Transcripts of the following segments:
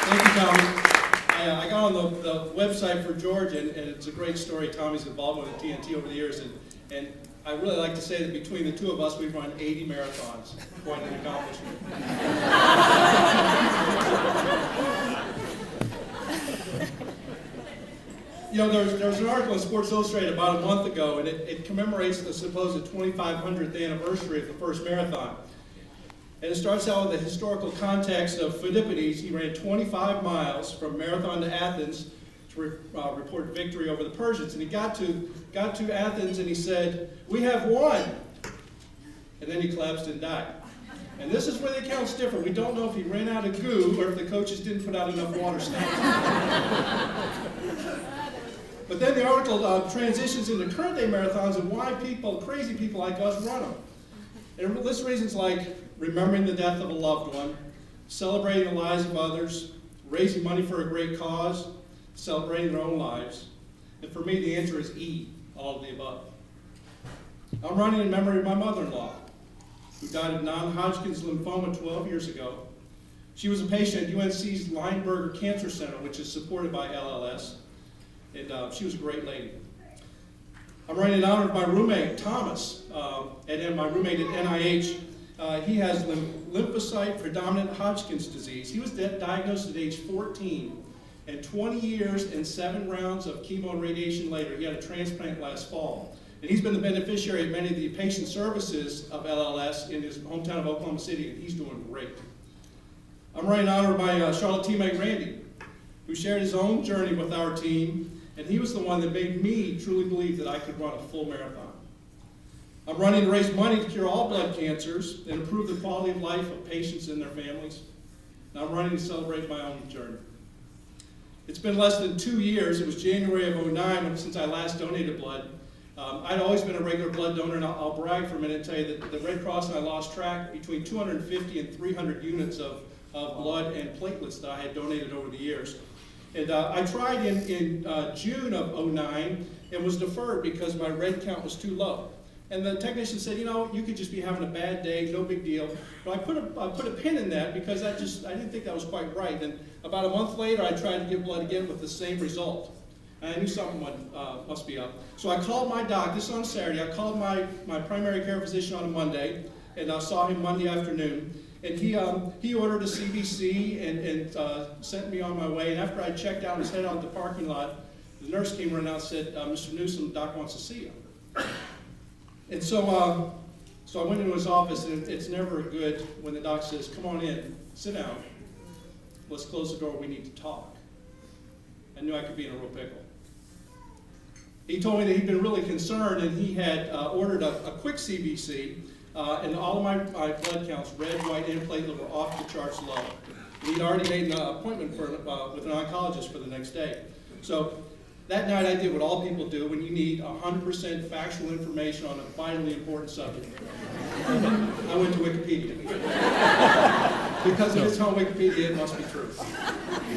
Thank you, Tommy. I got on the website for George, and it's a great story. Tommy's involvement with TNT over the years, and I really like to say that between the two of us, we've run 80 marathons. Quite an accomplishment. You know, there was an article in Sports Illustrated about a month ago, and it commemorates the supposed 2500th anniversary of the first marathon. And it starts out with the historical context of Phidippides. He ran 25 miles from Marathon to Athens to report victory over the Persians. And he got to Athens and he said, "We have won." And then he collapsed and died. And this is where the account's different. We don't know if he ran out of goo or if the coaches didn't put out enough water stamps. But then the article transitions into current day marathons and why crazy people like us run them. And it lists reasons like remembering the death of a loved one, celebrating the lives of others, raising money for a great cause, celebrating their own lives. And for me, the answer is E, all of the above. I'm running in memory of my mother-in-law, who died of non-Hodgkin's lymphoma 12 years ago. She was a patient at UNC's Lineberger Cancer Center, which is supported by LLS, and she was a great lady. I'm running in honor of my roommate, Thomas, and my roommate at NIH. He has lymphocyte-predominant Hodgkin's disease. He was diagnosed at age 14, and 20 years and 7 rounds of chemo and radiation later, he had a transplant last fall. And he's been the beneficiary of many of the patient services of LLS in his hometown of Oklahoma City, and he's doing great. I'm running in honor of my Charlotte teammate, Randy, who shared his own journey with our team, and he was the one that made me truly believe that I could run a full marathon. I'm running to raise money to cure all blood cancers and improve the quality of life of patients and their families. And I'm running to celebrate my own journey. It's been less than 2 years. It was January of '09 since I last donated blood. I'd always been a regular blood donor, and I'll brag for a minute and tell you that the Red Cross and I lost track between 250 and 300 units of blood and platelets that I had donated over the years. And I tried in June of '09 and was deferred because my red count was too low. And the technician said, you know, you could just be having a bad day, no big deal. But I put a pin in that because I didn't think that was quite right. And about a month later, I tried to give blood again with the same result. And I knew something must be up. So I called my doc, this on Saturday, I called my primary care physician on a Monday, and I saw him Monday afternoon. And he ordered a CBC and sent me on my way. And after I checked out and was headed out to the parking lot, the nurse came running out and said, "Mr. Newsom, the doc wants to see you." And so I went into his office, and it's never good when the doc says, "Come on in, sit down, let's close the door, we need to talk." I knew I could be in a real pickle. He told me that he'd been really concerned, and he had ordered a quick CBC, and all of my blood counts, red, white, and platelet, were off the charts low. And he'd already made an appointment with an oncologist for the next day. So that night I did what all people do when you need 100% factual information on a vitally important subject. I went to Wikipedia. Because if it's on Wikipedia, it must be true.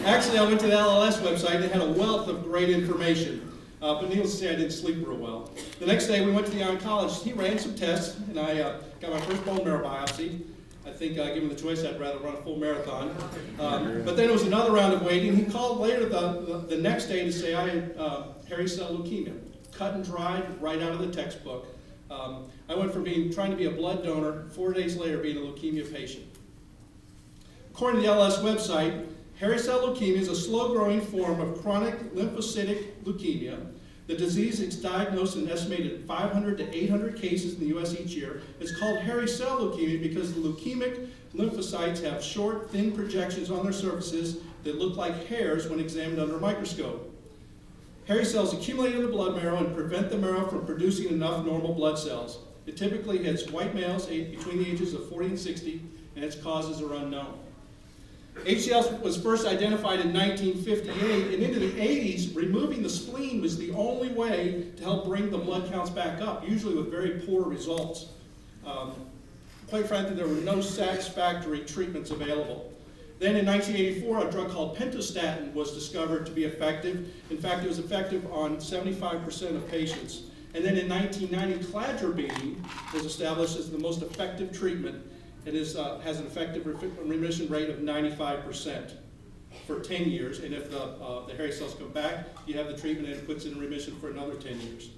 Actually, I went to the LLS website. They had a wealth of great information. But needless to say, I didn't sleep real well. The next day, we went to the oncologist. He ran some tests, and I got my first bone marrow biopsy. I think, given the choice, I'd rather run a full marathon. But then it was another round of waiting. He called later the next day to say I had hairy cell leukemia, cut and dried right out of the textbook. I went from trying to be a blood donor, 4 days later being a leukemia patient. According to the LS website, hairy cell leukemia is a slow-growing form of chronic lymphocytic leukemia. The disease is diagnosed in an estimated 500 to 800 cases in the U.S. each year. It's called hairy cell leukemia because the leukemic lymphocytes have short, thin projections on their surfaces that look like hairs when examined under a microscope. Hairy cells accumulate in the blood marrow and prevent the marrow from producing enough normal blood cells. It typically hits white males between the ages of 40 and 60, and its causes are unknown. HCL was first identified in 1958, and into the 80s, removing the spleen was the only way to help bring the blood counts back up, usually with very poor results. Quite frankly, there were no satisfactory treatments available. Then in 1984, a drug called pentostatin was discovered to be effective. In fact, it was effective on 75% of patients. And then in 1990, cladribine was established as the most effective treatment. It has an effective remission rate of 95%. for 10 years, and if the hairy cells come back, you have the treatment and it puts it in remission for another 10 years.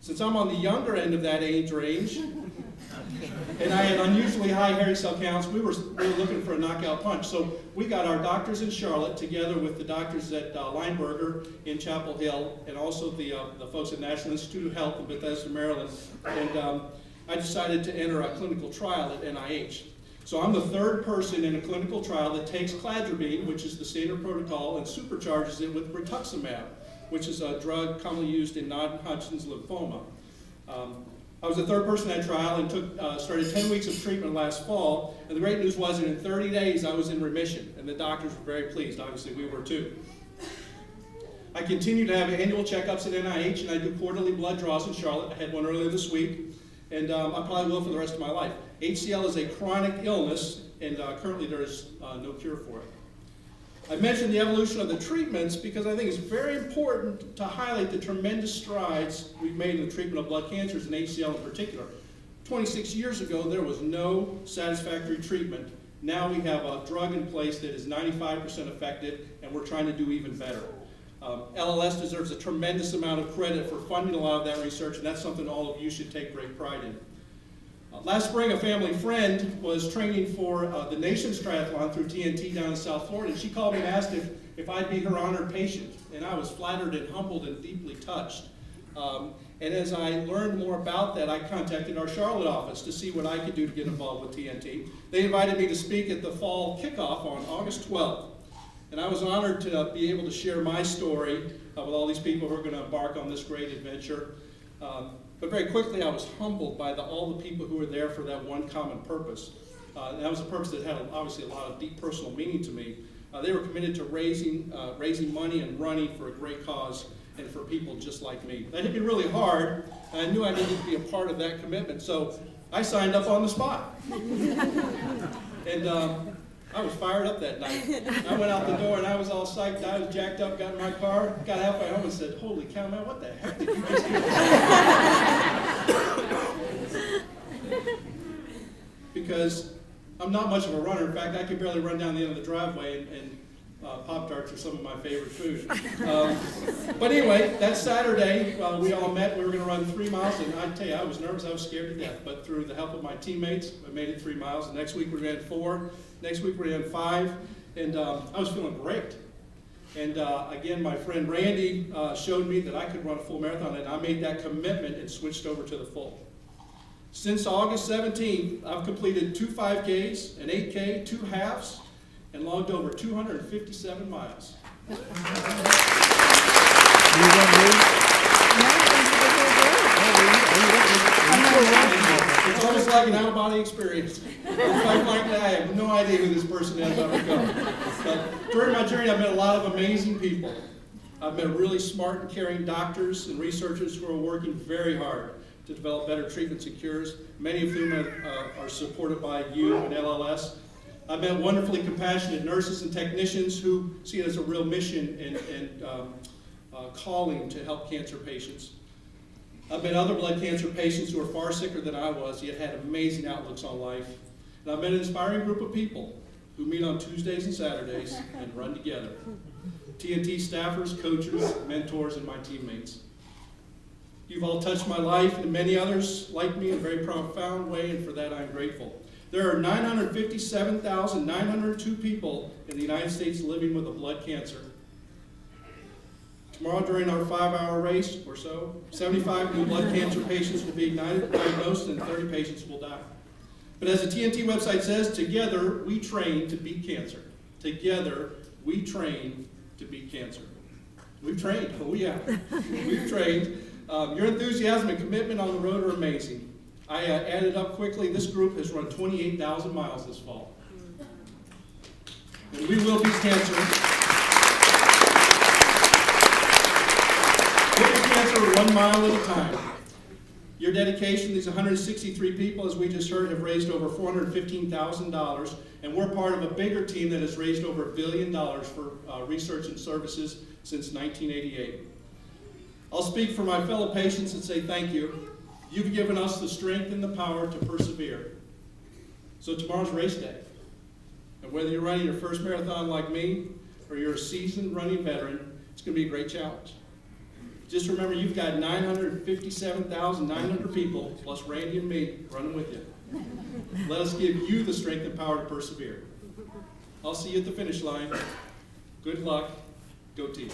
Since I'm on the younger end of that age range, and I had unusually high hairy cell counts, we were looking for a knockout punch. So we got our doctors in Charlotte together with the doctors at Lineberger in Chapel Hill, and also the folks at National Institute of Health in Bethesda, Maryland. And I decided to enter a clinical trial at NIH. So I'm the third person in a clinical trial that takes cladribine, which is the standard protocol, and supercharges it with rituximab, which is a drug commonly used in non-Hodgkin's lymphoma. I was the third person in that trial and started 10 weeks of treatment last fall, and the great news was that in 30 days I was in remission, and the doctors were very pleased. Obviously, we were too. I continue to have annual checkups at NIH, and I do quarterly blood draws in Charlotte. I had one earlier this week, and I probably will for the rest of my life. HCL is a chronic illness, and currently there is no cure for it. I mentioned the evolution of the treatments because I think it's very important to highlight the tremendous strides we've made in the treatment of blood cancers, and HCL in particular. 26 years ago, there was no satisfactory treatment. Now we have a drug in place that is 95% effective, and we're trying to do even better. LLS deserves a tremendous amount of credit for funding a lot of that research, and that's something all of you should take great pride in. Last spring, a family friend was training for the nation's triathlon through TNT down in South Florida, and she called me and asked if I'd be her honored patient, and I was flattered and humbled and deeply touched. And as I learned more about that, I contacted our Charlotte office to see what I could do to get involved with TNT. They invited me to speak at the fall kickoff on August 12th, and I was honored to be able to share my story with all these people who are going to embark on this great adventure. But very quickly, I was humbled by all the people who were there for that one common purpose. And that was a purpose that had obviously a lot of deep personal meaning to me. They were committed to raising money and running for a great cause and for people just like me. That hit me really hard, and I knew I needed to be a part of that commitment, so I signed up on the spot. And I was fired up that night. I went out the door and I was all psyched. I was jacked up, got in my car, got halfway home and said, "Holy cow, man, what the heck did you just do?" Because I'm not much of a runner. In fact, I could barely run down the end of the driveway, and Pop-Tarts are some of my favorite food. But anyway, that Saturday, we all met. We were going to run 3 miles, and I tell you, I was nervous. I was scared to death. But through the help of my teammates, I made it 3 miles. The next week we ran 4. Next week we ran 5, and I was feeling great. And again, my friend Randy showed me that I could run a full marathon, and I made that commitment and switched over to the full. Since August 17th, I've completed 2 5Ks, an 8K, 2 halves, and logged over 257 miles. It's almost like an out-of-body experience. Quite frankly, I have no idea who this person is. But during my journey, I've met a lot of amazing people. I've met really smart and caring doctors and researchers who are working very hard to develop better treatments and cures, many of whom are supported by you and LLS. I've met wonderfully compassionate nurses and technicians who see it as a real mission and calling to help cancer patients. I've met other blood cancer patients who are far sicker than I was, yet had amazing outlooks on life. And I've met an inspiring group of people who meet on Tuesdays and Saturdays and run together. TNT staffers, coaches, mentors, and my teammates. You've all touched my life and many others like me in a very profound way, and for that I'm grateful. There are 957,902 people in the United States living with a blood cancer. Tomorrow during our 5-hour race or so, 75 new blood cancer patients will be diagnosed and 30 patients will die. But as the TNT website says, together we train to beat cancer. Together we train to beat cancer. We've trained, oh yeah, we've trained. Your enthusiasm and commitment on the road are amazing. I added up quickly, this group has run 28,000 miles this fall. And we will beat cancer. Beating cancer 1 mile at a time. Your dedication, these 163 people, as we just heard, have raised over $415,000, and we're part of a bigger team that has raised over $1 billion for research and services since 1988. I'll speak for my fellow patients and say thank you. You've given us the strength and the power to persevere. So tomorrow's race day. And whether you're running your first marathon like me, or you're a seasoned running veteran, it's going to be a great challenge. Just remember, you've got 957,900 people, plus Randy and me, running with you. Let us give you the strength and power to persevere. I'll see you at the finish line. Good luck. Go team.